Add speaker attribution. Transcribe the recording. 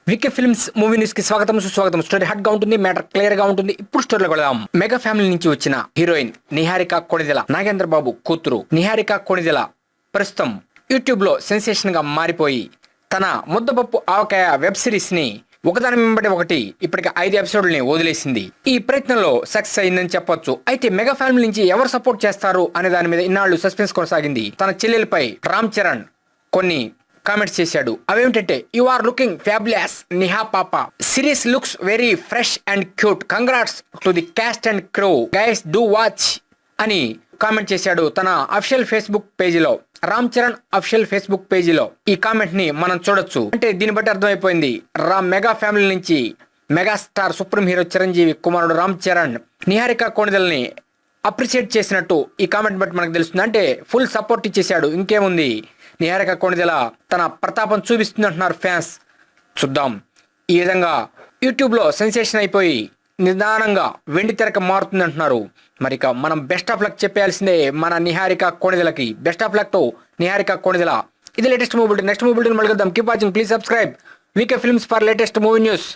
Speaker 1: VK films movie news కి స్వాగతం సుస్వాగతం. స్టోరీ హాట్ గా ఉంటుంది, మ్యాటర్ క్లియర్ గా ఉంటుంది. ఇప్పుడు స్టోరీలో వెళదాం. మెగా ఫ్యామిలీ నుంచి వచ్చిన హీరోయిన్ నిహారిక కొణిదెల, నాగేంద్ర బాబు కూతురు నిహారిక కొణిదెల ప్రస్తుతం యూట్యూబ్ లో సెన్సేషన్ గా మారిపోయి తన ముద్దపప్పు ఆవకాయ వెబ్ సిరీస్ ని ఒకదాని వెంబడి ఒకటి ఇప్పటికి 5 ఎపిసోడ్లని వదిలేసింది. ఈ ప్రయత్నంలో సక్సెస్ అయిందని చెప్పొచ్చు. అయితే మెగా ఫ్యామిలీ నుంచి ఎవరు సపోర్ట్ చేస్తారు అనే దాని మీద ఇన్నాళ్లు సస్పెన్స్ కొనసాగింది. తన చెల్లెలపై రామ్ చరణ్ కొన్ని కామెంట్స్ చేశాడు. అవేమిటంటే, you are looking fabulous Niha పాప, series looks very fresh and cute, congrats to the cast and crew, guys do watch అని కామెంట్ చేశాడు తన అఫిషియల్ ఫేస్బుక్ పేజీలో. రామ్ చరణ్ అఫిషియల్ ఫేస్బుక్ పేజీలో ఈ కామెంట్ ని మనం చూడొచ్చు. అంటే దీన్ని బట్టి అర్థమైపోయింది, మెగా ఫ్యామిలీ నుంచి మెగాస్టార్ సుప్రీం హీరో చిరంజీవి కుమారుడు రామ్ చరణ్ నిహారిక కొణిదెలని అప్రిషియేట్ చేసినట్టు ఈ కామెంట్ బట్టి మనకు తెలుస్తుంది. అంటే ఫుల్ సపోర్ట్ ఇచ్చేశాడు. ఇంకేముంది, నిహారిక కొణిదెల తన ప్రతాపం చూపిస్తుంది అంటున్నారు ఫ్యాన్స్. చూద్దాం. ఈ విధంగా యూట్యూబ్లో సెన్సేషన్ అయిపోయి నిదానంగా వెండి తెరక మారుతుంది అంటున్నారు. మరి మనం బెస్ట్ ఆఫ్ లక్ చెప్పాల్సిందే మన నిహారిక కొణిదెలకి. బెస్ట్ ఆఫ్ లక్ తో నిహారిక కొణిదెల. ఇది latest movie bulletin. Next movie bulletin మళ్ళీ కలుద్దాం. Keep watching, please subscribe VK films for latest movie news.